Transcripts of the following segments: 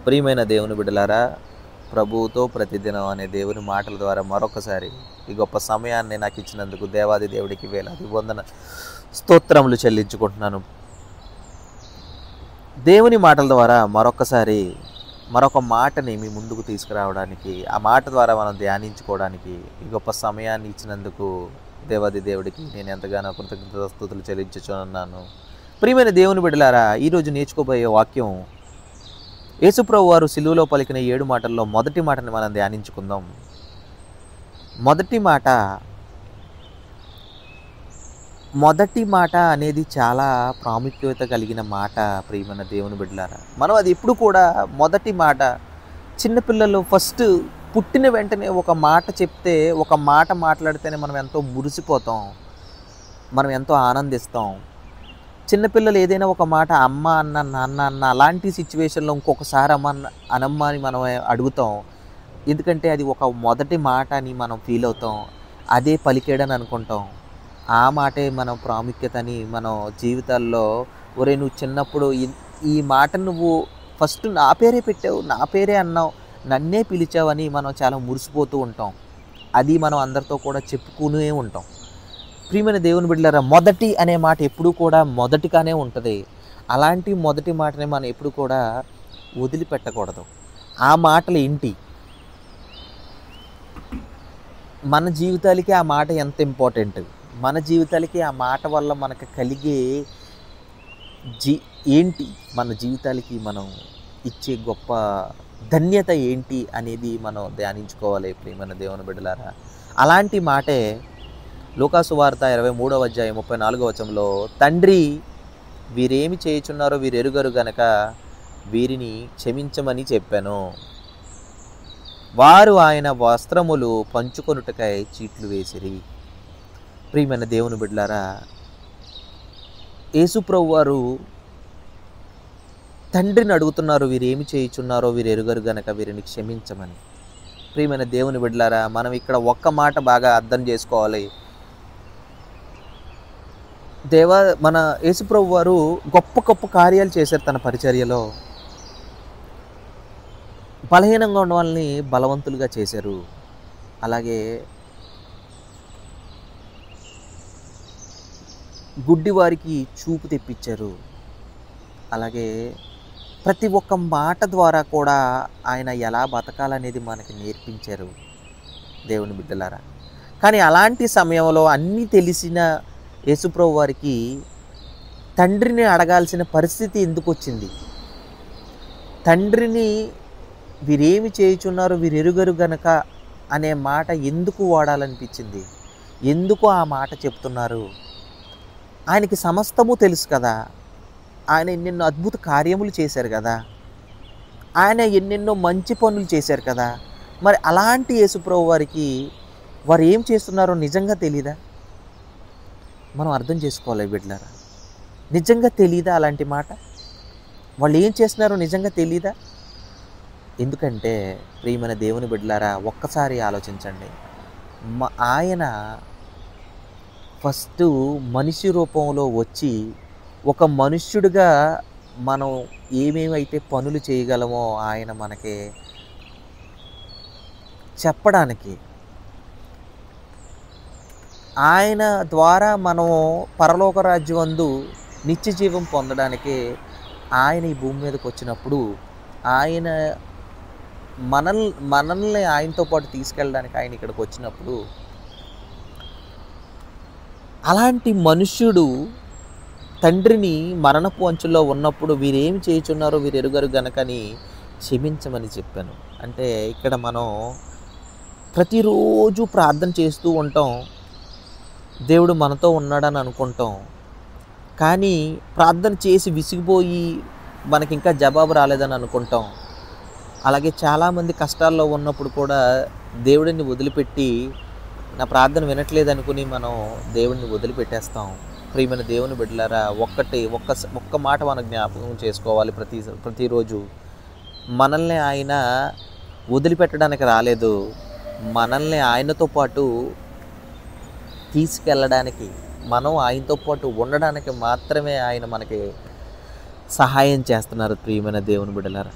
ప్రియమైన దేవుని బిడ్డలారా, ప్రభువుతో ప్రతిదినం అనే దేవుని మాటల ద్వారా మరొకసారి ఈ గొప్ప సమయాన్ని నాకు ఇచ్చినందుకు దేవాది దేవుడికి వేలాది వందన స్తోత్రములు చెల్లించుకుంటున్నాను. దేవుని మాటల ద్వారా మరొక మాటని మీ ముందుకు తీసుకురావడానికి, ఆ మాట ద్వారా మనం ధ్యానించుకోవడానికి ఈ గొప్ప సమయాన్ని ఇచ్చినందుకు దేవాది దేవుడికి నేను ఎంతగానో కృతజ్ఞతాస్తుతులు చెల్లించుచున్నాను. ప్రియమైన దేవుని బిడ్డలారా, ఈరోజు నేర్చుకోబోయే వాక్యం యేసుప్రభు వారు సిలువలో పలికిన 7 మాటల్లో మొదటి మాటని మనం ధ్యానించుకుందాం. మొదటి మాట అనేది చాలా ప్రాముఖ్యత కలిగిన మాట. ప్రియమైన దేవుని బిడ్డలారా, మనం అది ఎప్పుడు కూడా మొదటి మాట, చిన్నపిల్లలు ఫస్ట్ పుట్టిన వెంటనే ఒక మాట చెప్తే, ఒక మాట మాట్లాడితేనే మనం ఎంతో మురిసిపోతాం, మనం ఎంతో ఆనందిస్తాం. చిన్నపిల్లలు ఏదైనా ఒక మాట అమ్మ అన్న, నాన్న అన్న, అలాంటి సిచ్యువేషన్లో ఇంకొకసారి అనమ్మ అని మనం అడుగుతాం. ఎందుకంటే అది ఒక మొదటి మాట అని మనం ఫీల్ అవుతాం, అదే పలికేడని అనుకుంటాం. ఆ మాటే మనం ప్రాముఖ్యతని మనం జీవితాల్లో, ఒరే నువ్వు చిన్నప్పుడు ఈ మాట నువ్వు ఫస్ట్ నా పేరే పెట్టావు, నా పేరే అన్నావు, నన్నే పిలిచావని మనం చాలా మురిసిపోతూ ఉంటాం. అది మనం అందరితో కూడా చెప్పుకునే ఉంటాం. ప్రియమైన దేవుని బిడ్డలారా, మొదటి అనే మాట ఎప్పుడూ కూడా మొదటిగానే ఉంటుంది. అలాంటి మొదటి మాటని మనం ఎప్పుడు కూడా వదిలిపెట్టకూడదు. ఆ మాటలు ఏంటి? మన జీవితాలకి ఆ మాట ఎంత ఇంపార్టెంట్, మన జీవితాలకి ఆ మాట వల్ల మనకు కలిగే ఏంటి, మన జీవితాలకి మనం ఇచ్చే గొప్ప ధన్యత ఏంటి అనేది మనం ధ్యానించుకోవాలి. ప్రియమైన దేవుని బిడ్డలారా, అలాంటి మాటే లూకాసు వార్త 23వ అధ్యాయం 34వ వచనంలో, తండ్రి వీరేమి చేయుచున్నారో వీరు ఎరుగరు గనక వీరిని క్షమించమని చెప్పాను. వారు ఆయన వస్త్రములు పంచుకొనుటకై చీట్లు వేసిరి. ప్రియమైన దేవుని బిడ్డలారా, యేసుప్రభు వారు తండ్రిని అడుగుతున్నారు, వీరేమి చేయుచున్నారో వీరు ఎరుగరు గనక వీరిని క్షమించమని. ప్రియమైన దేవుని బిడ్డలారా, మనం ఇక్కడ ఒక్క మాట బాగా అర్థం చేసుకోవాలి. మన యేసుప్రభు వారు గొప్ప గొప్ప కార్యాలు చేశారు తన పరిచర్యలో. బలహీనంగా ఉన్న వాళ్ళని బలవంతులుగా చేశారు. అలాగే గుడ్డి వారికి చూపు తెప్పించారు. అలాగే ప్రతి ఒక్క మాట ద్వారా కూడా ఆయన ఎలా బతకాలనేది మనకి నేర్పించారు దేవుని బిడ్డలారా. కానీ అలాంటి సమయంలో అన్నీ తెలిసిన యేసుప్రభు వారికి తండ్రిని అడగాల్సిన పరిస్థితి ఎందుకు వచ్చింది? తండ్రిని వీరేమి చేయుచున్నారు వీరు ఎరుగరు గనక అనే మాట ఎందుకు వాడాలనిపించింది? ఎందుకు ఆ మాట చెప్తున్నారు? ఆయనకి సమస్తము తెలుసు కదా, ఆయన ఎన్నెన్నో అద్భుత కార్యములు చేశారు కదా, ఆయన ఎన్నెన్నో మంచి పనులు చేశారు కదా. మరి అలాంటి యేసుప్రభు వారికి వారు ఏం చేస్తున్నారో నిజంగా తెలీదా? మనం అర్థం చేసుకోవాలి బిడ్డలారా. నిజంగా తెలీదా అలాంటి మాట? వాళ్ళు ఏం చేస్తున్నారో నిజంగా తెలీదా? ఎందుకంటే ప్రియమైన దేవుని బిడ్డలారా, ఒక్కసారి ఆలోచించండి. ఆయన ఫస్ట్ మనిషి రూపంలో వచ్చి ఒక మనుష్యుడిగా మనం ఏమేమైతే పనులు చేయగలమో ఆయన మనకి చెప్పడానికి, ఆయన ద్వారా మనం పరలోక రాజ్యమందు నిత్య జీవం పొందడానికి ఆయన ఈ భూమి మీదకి వచ్చినప్పుడు, ఆయన మనల్ని ఆయనతో పాటు తీసుకెళ్ళడానికి ఆయన ఇక్కడికి వచ్చినప్పుడు, అలాంటి మనుష్యుడు తండ్రిని మరణపు అంచుల్లో ఉన్నప్పుడు వీరేమి చేయుచున్నారో వీరు ఎరుగరు గనకని క్షమించమని చెప్పాను. అంటే ఇక్కడ మనం ప్రతిరోజు ప్రార్థన చేస్తూ ఉంటాం, దేవుడు మనతో ఉన్నాడని అనుకుంటాం. కానీ ప్రార్థన చేసి విసిగిపోయి మనకి ఇంకా జవాబు రాలేదని అనుకుంటాం. అలాగే చాలామంది కష్టాల్లో ఉన్నప్పుడు కూడా దేవుడిని వదిలిపెట్టి, నా ప్రార్థన వినట్లేదు అనుకుని మనం దేవుడిని వదిలిపెట్టేస్తాం. ప్రియమైన దేవుని బిడ్డలారా, ఒక్క మాట మనం జ్ఞాపకం చేసుకోవాలి. ప్రతిరోజు మనల్ని ఆయన వదిలిపెట్టడానికి రాలేదు, మనల్ని ఆయనతో పాటు తీసుకెళ్ళడానికి, మనం ఆయనతో పాటు ఉండడానికి మాత్రమే ఆయన మనకి సహాయం చేస్తున్నారు. ప్రియమైన దేవుని బిడ్డలారా,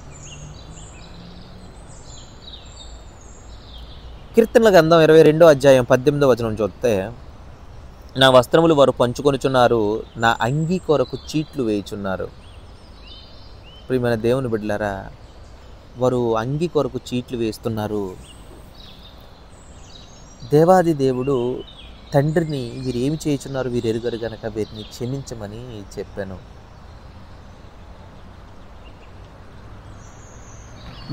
కీర్తనల గ్రంథం 22వ అధ్యాయం 18వ వచనం చూస్తే, నా వస్త్రములు వారు పంచుకొనుచున్నారు, నా అంగీ కొరకు చీట్లు వేయుచున్నారు. ప్రియమైన దేవుని బిడ్డలారా, వారు అంగీ కొరకు చీట్లు వేస్తున్నారు. దేవాది దేవుడు తండ్రిని వీరు ఏమి చేయుచున్నారు వీరు ఎరుగరు గనక వీరిని క్షమించమని చెప్పాను.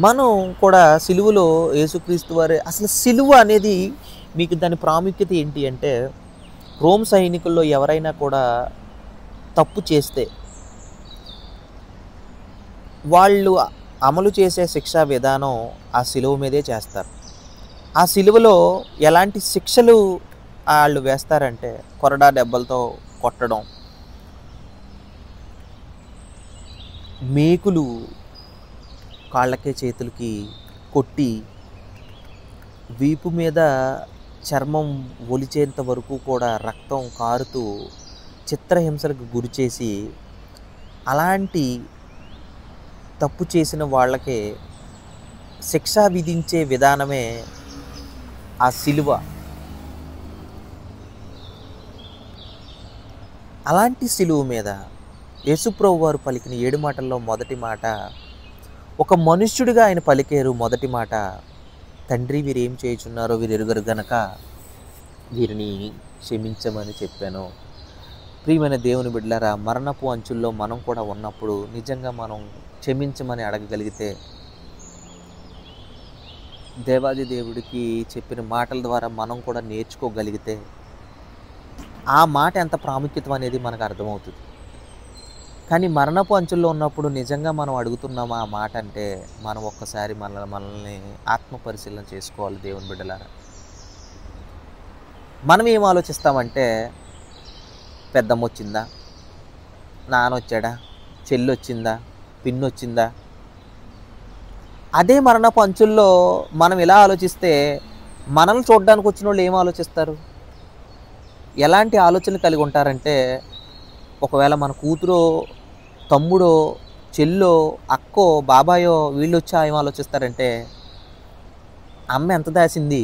మనం కూడా సిలువలో యేసుక్రీస్తు వారి అసలు సిలువ అనేది మీకు దాని ప్రాముఖ్యత ఏంటి అంటే, రోమ్ సైనికుల్లో ఎవరైనా కూడా తప్పు చేస్తే వాళ్ళు అమలు చేసే శిక్షా విధానం ఆ సిలువ మీదే చేస్తారు. ఆ సిలువలో ఎలాంటి శిక్షలు వాళ్ళు వేస్తారంటే, కొరడా దెబ్బలతో కొట్టడం, మేకులు కాళ్ళకే చేతులకి కొట్టి వీపు మీద చర్మం ఒలిచేంత వరకు కూడా రక్తం కారుతూ చిత్రహింసలకు గురి చేసి, అలాంటి తప్పు చేసిన వాళ్ళకే శిక్ష విధించే విధానమే ఆ సిలువ. అలాంటి సిలువ మీద యేసుప్రభు వారు పలికిన 7 మాటల్లో మొదటి మాట, ఒక మనుష్యుడిగా ఆయన పలికారు. మొదటి మాట, తండ్రి వీరేం చేయుచున్నారో వీరు ఎరుగరు గనక వీరిని క్షమించమని చెప్పాను. ప్రియమైన దేవుని బిడ్డలారా, మరణపు అంచుల్లో మనం కూడా ఉన్నప్పుడు నిజంగా మనం క్షమించమని అడగగలిగితే, దేవాది దేవుడికి చెప్పిన మాటల ద్వారా మనం కూడా నేర్చుకోగలిగితే, ఆ మాట ఎంత ప్రాముఖ్యత అనేది మనకు అర్థమవుతుంది. కానీ మరణపు అంచుల్లో ఉన్నప్పుడు నిజంగా మనం అడుగుతున్నామా ఆ మాట అంటే, మనం ఒక్కసారి మనల్ని ఆత్మ పరిశీలన చేసుకోవాలి. దేవుని బిడ్డలారా, మనం ఏం ఆలోచిస్తామంటే, పెద్దమ్మ వచ్చిందా, నాన్న వచ్చాడా, చెల్లి వచ్చిందా, పిన్ని వచ్చిందా. అదే మరణపు అంచుల్లో మనం ఇలా ఆలోచిస్తే, మనల్ని చూడడానికి వచ్చిన వాళ్ళు ఏం ఆలోచిస్తారు, ఎలాంటి ఆలోచనలు కలిగి ఉంటారంటే, ఒకవేళ మన కూతురో తమ్ముడో చెల్లో అక్కో బాబాయో వీళ్ళు వచ్చి ఏం ఆలోచిస్తారంటే, అమ్మ ఎంత దాచింది,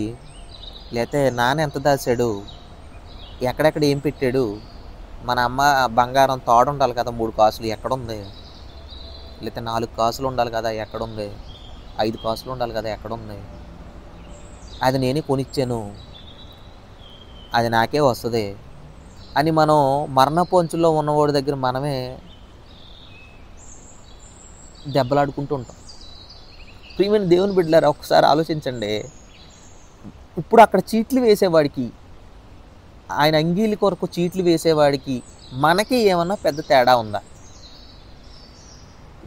లేకపోతే నాన్న ఎంత దాచాడు, ఎక్కడెక్కడ ఏం పెట్టాడు, మన అమ్మ బంగారం తోడు ఉండాలి కదా 3 కాసులు ఎక్కడుంది, లేకపోతే 4 కాసులు ఉండాలి కదా ఎక్కడుంది, 5 కాసులు ఉండాలి కదా ఎక్కడుంది, అది నేనే కొనిచ్చాను, అది నాకే వస్తుంది అని మనం మరణపు అంచుల్లో ఉన్నవాడి దగ్గర మనమే దెబ్బలాడుకుంటూ ఉంటాం. ప్రియమైన దేవుని బిడ్డలారా, ఒకసారి ఆలోచించండి. ఇప్పుడు అక్కడ చీట్లు వేసేవాడికి, ఆయన అంగీల కొరకు చీట్లు వేసేవాడికి మనకి ఏమన్నా పెద్ద తేడా ఉందా?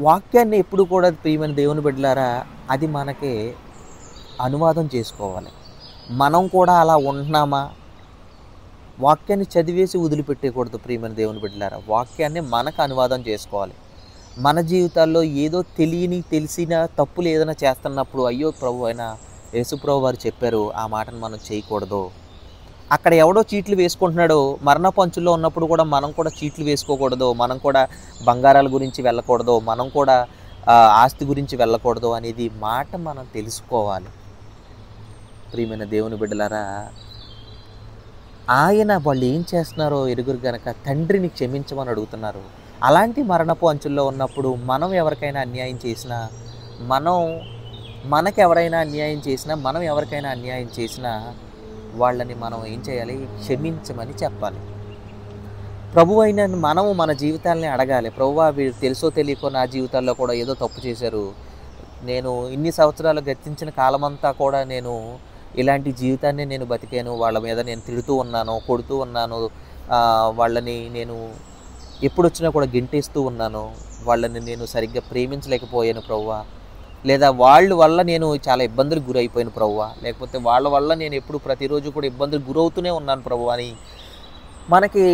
వాక్యాన్ని ఎప్పుడు కూడా ప్రియమైన దేవుని బిడ్డలారా, అది మనకి అనువాదం చేసుకోవాలి. మనం కూడా అలా ఉంటున్నామా? వాక్యాన్ని చదివేసి వదిలిపెట్టేయకూడదు. ప్రియమైన దేవుని బిడ్డలారా, వాక్యాన్ని మనకు అనువాదం చేసుకోవాలి. మన జీవితాల్లో ఏదో తెలిసిన తప్పులు ఏదైనా చేస్తున్నప్పుడు, అయ్యో ప్రభు అయినా యేసుప్రభు వారు చెప్పారు ఆ మాటను మనం చేయకూడదు. అక్కడ ఎవడో చీట్లు వేసుకుంటున్నాడో, మరణపు అంచుల్లో ఉన్నప్పుడు కూడా మనం కూడా చీట్లు వేసుకోకూడదు, మనం కూడా బంగారాల గురించి వెళ్ళకూడదు, మనం కూడా ఆస్తి గురించి వెళ్ళకూడదు అనేది మాట మనం తెలుసుకోవాలి. ప్రియమైన దేవుని బిడ్డలారా, ఆయన వాళ్ళు ఏం చేస్తున్నారో ఎరుగురు గనక తండ్రిని క్షమించమని అడుగుతున్నారు. అలాంటి మరణపు అంచుల్లో ఉన్నప్పుడు మనం ఎవరికైనా అన్యాయం చేసినా, మనకెవరైనా అన్యాయం చేసినా, మనం ఎవరికైనా అన్యాయం చేసినా వాళ్ళని మనం ఏం చేయాలి? క్షమించమని చెప్పాలి. ప్రభు అయిన మనము మన జీవితాలని అడగాలి. ప్రభువా, వీరు తెలుసో తెలియకో నా జీవితాల్లో కూడా ఏదో తప్పు చేశారు, నేను ఇన్ని సంవత్సరాలు గతించిన కాలమంతా కూడా నేను ఇలాంటి జీవితాన్ని నేను బతికాను, వాళ్ళ మీద నేను తిడుతూ ఉన్నాను, కొడుతూ ఉన్నాను, వాళ్ళని నేను ఎప్పుడొచ్చినా కూడా గింటేస్తూ ఉన్నాను, వాళ్ళని నేను సరిగ్గా ప్రేమించలేకపోయాను ప్రభువా, లేదా వాళ్ళ వల్ల నేను చాలా ఇబ్బందులకు గురైపోయాను ప్రభువా, లేకపోతే వాళ్ళ వల్ల నేను ఎప్పుడు ప్రతిరోజు కూడా ఇబ్బందులకు గురవుతూనే ఉన్నాను ప్రభువా అని మనకి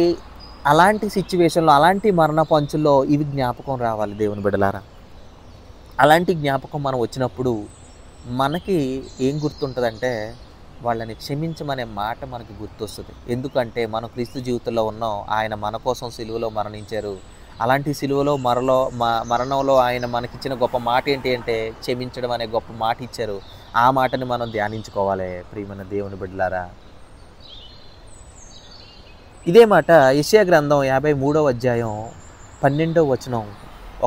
అలాంటి సిచ్యువేషన్లో, అలాంటి మరణపు అంచుల్లో ఇవి జ్ఞాపకం రావాలి. దేవుని బిడ్డలారా, అలాంటి జ్ఞాపకం మనం వచ్చినప్పుడు మనకి ఏం గుర్తుంటుందంటే, వాళ్ళని క్షమించమనే మాట మనకి గుర్తొస్తుంది. ఎందుకంటే మనం క్రీస్తు జీవితంలో ఉన్నాం, ఆయన మన కోసం సిలువలో మరణించారు. అలాంటి సిలువలో మరణంలో ఆయన మనకిచ్చిన గొప్ప మాట ఏంటి అంటే క్షమించడం అనే గొప్ప మాట ఇచ్చారు. ఆ మాటని మనం ధ్యానించుకోవాలి ప్రియమైన దేవుని బిడ్డలారా. ఇదే మాట యెషయా గ్రంథం 53వ అధ్యాయం 12వ వచనం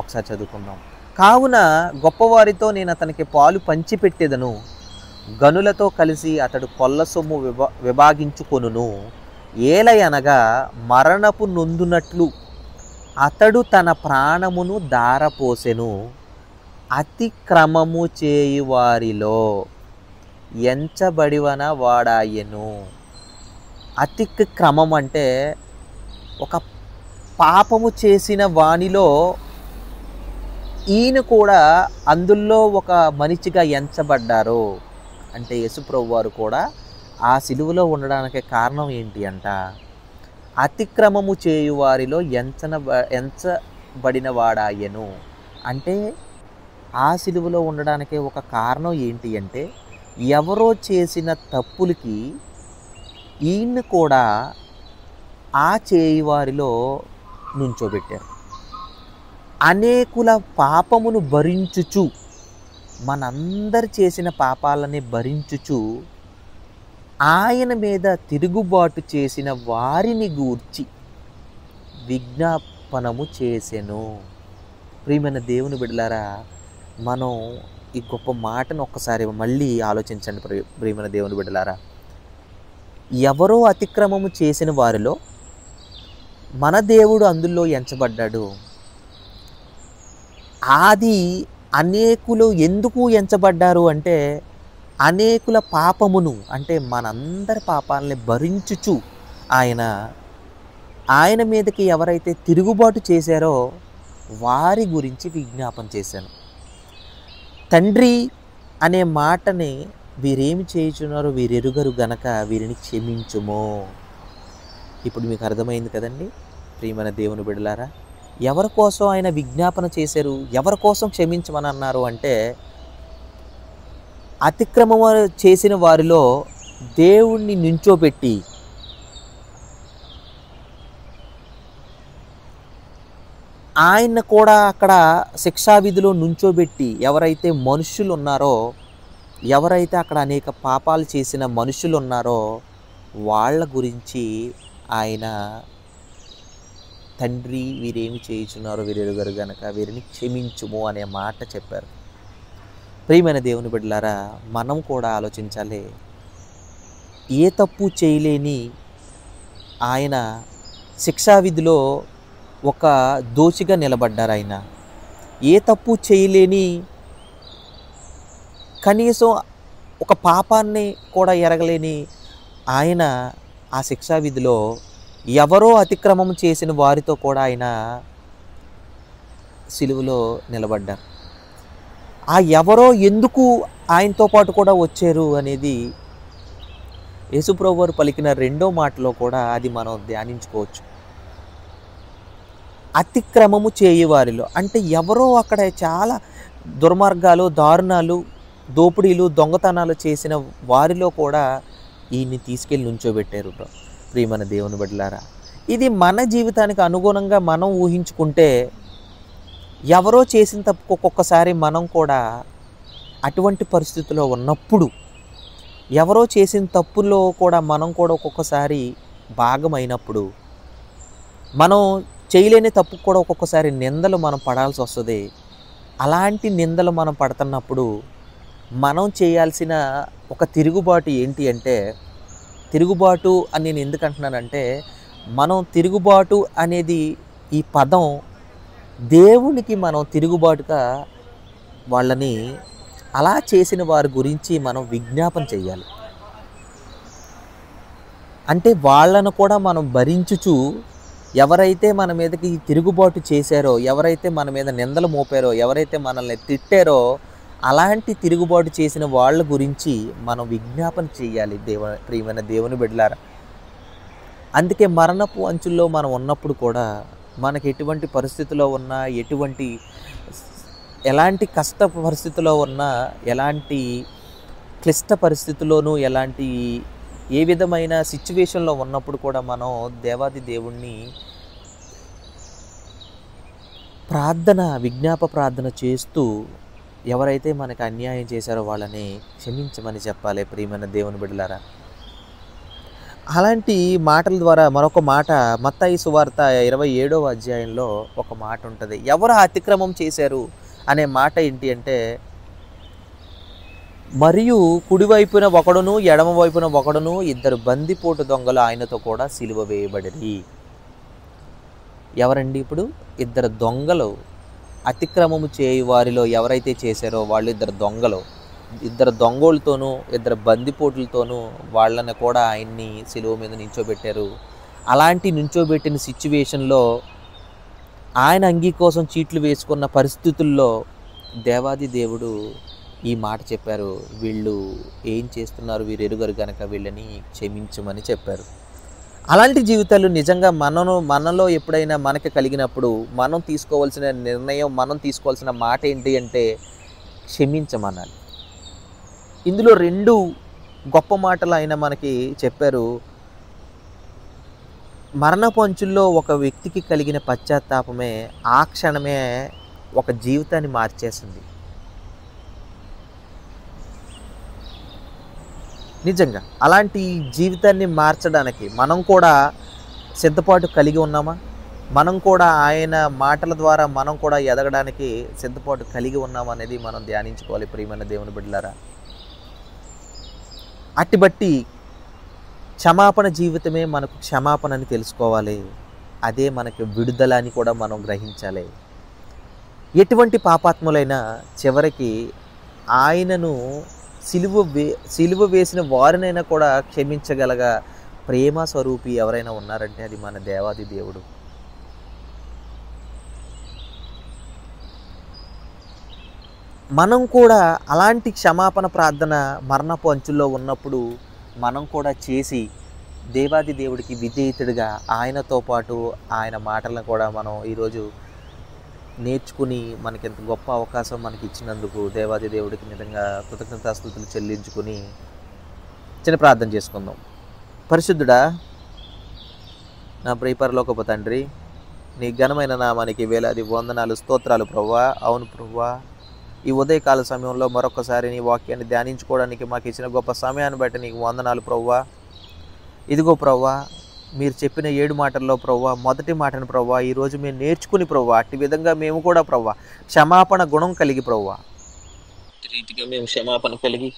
ఒకసారి చదువుకుందాం. కావున గొప్పవారితో నేను అతనికి పాలు పంచిపెట్టెదను, గనులతో కలిసి అతడు కొల్ల సొమ్ము విభాగించుకొనును. ఏలయనగా మరణపు నొందునట్లు అతడు తన ప్రాణమును ధారపోసెను. అతిక్రమము చేయువారిలో ఎంచబడివన వాడాయెను. అతిక్రమం అంటే ఒక పాపము చేసిన వానిలో ఈయన కూడా అందులో ఒక మనిషిగా ఎంచబడ్డారు. అంటే యేసుప్రభు వారు కూడా ఆ సిలువలో ఉండడానికి కారణం ఏంటి అంట, అతిక్రమము చేయువారిలో ఎంచబడిన వాడాయెను. అంటే ఆ సిలువలో ఉండడానికి ఒక కారణం ఏంటి అంటే, ఎవరో చేసిన తప్పులకి ఈయన్ని కూడా ఆ చేయువారిలో నుంచోబెట్టారు. అనేకుల పాపమును భరించుచు, మనందరు చేసిన పాపాలని భరించుచు ఆయన మీద తిరుగుబాటు చేసిన వారిని గూర్చి విజ్ఞాపనము చేసెను. ప్రియమైన దేవుని బిడ్డలారా, మనం ఈ గొప్ప మాటను ఒక్కసారి మళ్ళీ ఆలోచించండి ప్రియమైన దేవుని బిడ్డలారా. ఎవరో అతిక్రమము చేసిన వారిలో మన దేవుడు అందులో ఎంచబడ్డాడు. అది అనేకులు ఎందుకు ఎంచబడ్డారు అంటే, అనేకుల పాపమును, అంటే మనందరి పాపాలని భరించుచు ఆయన మీదకి ఎవరైతే తిరుగుబాటు చేశారో వారి గురించి విజ్ఞాపన చేశాను. తండ్రి అనే మాటని వీరేమి చేయుచున్నారో వీరెరుగరు గనక వీరిని క్షమించుము. ఇప్పుడు మీకు అర్థమైంది కదండి ప్రియమైన దేవుని బిడ్డలారా. ఎవరి కోసం ఆయన విజ్ఞాపన చేశారు, ఎవరి కోసం క్షమించమని అన్నారు అంటే, అతిక్రమం చేసిన వారిలో దేవుణ్ణి నించోబెట్టి ఆయన కూడా అక్కడ శిక్షావిధిలో నుంచోబెట్టి, ఎవరైతే మనుషులు ఉన్నారో, ఎవరైతే అక్కడ అనేక పాపాలు చేసిన మనుషులు ఉన్నారో వాళ్ళ గురించి ఆయన తండ్రి వీరేమి చేయుచున్నారో వీరెరుగరు గనక వీరిని క్షమించుము అనే మాట చెప్పారు. ప్రియమైన దేవుని బిడ్డలారా, మనం కూడా ఆలోచించాలి. ఏ తప్పు చేయలేని ఆయన శిక్షావిధిలో ఒక దోషిగా నిలబడ్డారు. ఆయన ఏ తప్పు చేయలేని, కనీసం ఒక పాపాన్ని కూడా ఎరగలేని ఆయన ఆ శిక్షావిధిలో ఎవరో అతిక్రమం చేసిన వారితో కూడా ఆయన సిలువలో నిలబడ్డారు. ఆ ఎవరో ఎందుకు ఆయనతో పాటు కూడా వచ్చారు అనేది యేసుప్రభు వారు పలికిన రెండో మాటలో కూడా అది మనం ధ్యానించుకోవచ్చు. అతిక్రమము చేయువారిలో అంటే ఎవరో అక్కడ చాలా దుర్మార్గాలు, దారుణాలు, దోపిడీలు, దొంగతనాలు చేసిన వారిలో కూడా ఈయన్ని తీసుకెళ్ళి నుంచోబెట్టారు. ప్రియమైన దేవుని బిడ్డలారా, ఇది మన జీవితానికి అనుగుణంగా మనం ఊహించుకుంటే, ఎవరో చేసిన తప్పుకు ఒక్కొక్కసారి మనం కూడా అటువంటి పరిస్థితిలో ఉన్నప్పుడు, ఎవరో చేసిన తప్పుల్లో కూడా మనం కూడా ఒక్కొక్కసారి భాగమైనప్పుడు, మనం చేయలేని తప్పుకు కూడా ఒక్కొక్కసారి నిందలు మనం పడాల్సి వస్తుంది. అలాంటి నిందలు మనం పడుతున్నప్పుడు మనం చేయాల్సిన ఒక తిరుగుబాటు ఏంటి అంటే, తిరుగుబాటు అని నేను ఎందుకు అంటున్నానంటే, మనం తిరుగుబాటు అనేది ఈ పదం దేవునికి మనం తిరుగుబాటుగా వాళ్ళని, అలా చేసిన వారి గురించి మనం విజ్ఞాపన చేయాలి. అంటే వాళ్ళను కూడా మనం భరించుచు, ఎవరైతే మన మీదకి తిరుగుబాటు చేశారో, ఎవరైతే మన మీద నిందలు మోపారో, ఎవరైతే మనల్ని తిట్టారో, అలాంటి తిరుగుబాటు చేసిన వాళ్ళ గురించి మనం విజ్ఞాపన చేయాలి ప్రియమైన దేవుని బిడ్డలారా. అందుకే మరణపు అంచుల్లో మనం ఉన్నప్పుడు కూడా, మనకి ఎటువంటి పరిస్థితిలో ఉన్నా, ఎలాంటి కష్ట పరిస్థితిలో ఉన్నా, ఎలాంటి క్లిష్ట పరిస్థితుల్లోనూ, ఏ విధమైన సిచ్యువేషన్లో ఉన్నప్పుడు కూడా మనం దేవాది దేవుణ్ణి విజ్ఞాప ప్రార్థన చేస్తూ ఎవరైతే మనకు అన్యాయం చేశారో వాళ్ళని క్షమించమని చెప్పాలి ప్రియమైన దేవుని బిడ్డలారా. అలాంటి మాటల ద్వారా మరొక మాట మత్తయి సువార్త 27వ అధ్యాయంలో ఒక మాట ఉంటుంది. ఎవరు అతిక్రమం చేశారు అనే మాట ఏంటి అంటే, మరియు కుడివైపున ఒకడును ఎడమ వైపున ఒకడును ఇద్దరు బందిపోటు దొంగలు ఆయనతో కూడా సిలువ వేయబడిరి. ఎవరండి ఇప్పుడు? ఇద్దరు దొంగలు. అతిక్రమము చేయు వారిలో ఎవరైతే చేశారో వాళ్ళు ఇద్దరు దొంగలు. ఇద్దరు దొంగోళ్ళతోనూ ఇద్దరు బందిపోట్లతోనూ వాళ్ళని కూడా ఆయన్ని సిలువ మీద నించోబెట్టారు. అలాంటి నించోబెట్టిన సిచ్యువేషన్లో ఆయన అంగీ కోసం చీట్లు వేసుకున్న పరిస్థితుల్లో దేవాది దేవుడు ఈ మాట చెప్పారు. వీళ్ళు ఏం చేస్తున్నారు వీరు ఎరుగరు గనక వీళ్ళని క్షమించమని చెప్పారు. అలాంటి జీవితాలు నిజంగా మనలో ఎప్పుడైనా మనకి కలిగినప్పుడు మనం తీసుకోవాల్సిన నిర్ణయం, మనం తీసుకోవాల్సిన మాట ఏంటి అంటే క్షమించమనాలి. ఇందులో 2 గొప్ప మాటలు ఆయన మనకి చెప్పారు. మరణపు అంచుల్లో ఒక వ్యక్తికి కలిగిన పశ్చాత్తాపమే ఆ క్షణమే ఒక జీవితాన్ని మార్చేసింది. నిజంగా అలాంటి జీవితాన్ని మార్చడానికి మనం కూడా సిద్ధపాటు కలిగి ఉన్నామా? మనం కూడా ఆయన మాటల ద్వారా మనం కూడా ఎదగడానికి సిద్ధపాటు కలిగి ఉన్నామా అనేది మనం ధ్యానించుకోవాలి ప్రియమైన దేవుని బిడ్డలారా. అట్టిబట్టి క్షమాపణ జీవితమే మనకు క్షమాపణ అని తెలుసుకోవాలి. అదే మనకి విడుదల అని కూడా మనం గ్రహించాలి. ఎటువంటి పాపాత్ములైనా చివరికి ఆయనను సిలువ వేసిన వారినైనా కూడా క్షమించగలగ ప్రేమ స్వరూపి ఎవరైనా ఉన్నారంటే అది మన దేవాది దేవుడు. మనం కూడా అలాంటి క్షమాపణ ప్రార్థన మరణపు అంచుల్లో ఉన్నప్పుడు మనం కూడా చేసి దేవాది దేవుడికి విధేయతుడిగా ఆయనతో పాటు ఆయన మాటలను కూడా మనం ఈరోజు నేర్చుకుని మనకి ఎంత గొప్ప అవకాశం మనకి ఇచ్చినందుకు దేవాది దేవుడికి నిజంగా కృతజ్ఞతాస్తుతులు చెల్లించుకుని చిన్న ప్రార్థన చేసుకుందాం. పరిశుద్ధుడా, నా ప్రియపరలోకపు తండ్రి, నీ ఘనమైన నామానికి వేలాది వందనాలు, స్తోత్రాలు ప్రభువా. అవును ప్రభువా, ఈ ఉదయకాల సమయంలో మరొకసారి నీ వాక్యాన్ని ధ్యానించుకోవడానికి మాకు ఇచ్చిన గొప్ప సమయాన్ని బట్టి నీకు వందనాలు ప్రభువా. ఇదిగో ప్రభువా, మీరు చెప్పిన 7 మాటల్లో ప్రభువా మొదటి మాటను ప్రభువా ఈరోజు మేము నేర్చుకుని ప్రభువా అట్టి విధంగా మేము కూడా ప్రభువా క్షమాపణ గుణం కలిగి ప్రభువా రీతిగా మేము క్షమాపణ కలిగి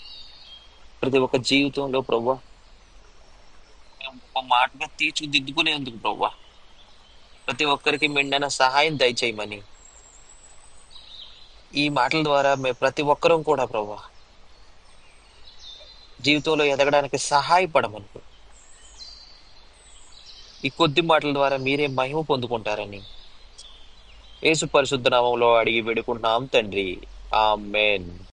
ప్రతి ఒక్క జీవితంలో ప్రభువా మేము ఒక మాటగా తీర్చిదిద్దుకునేందుకు ప్రభువా ప్రతి ఒక్కరికి మెండైన సహాయం దయచేయమని ఈ మాటల ద్వారా మేము ప్రతి ఒక్కరం కూడా ప్రభువా జీవితంలో ఎదగడానికి సహాయపడమని ఈ కొద్ది మాటల ద్వారా మీరే మహిమ పొందుకుంటారని యేసు పరిశుద్ధ నామంలో అడిగి వేడుకుంటున్నాం తండ్రి. ఆమేన్.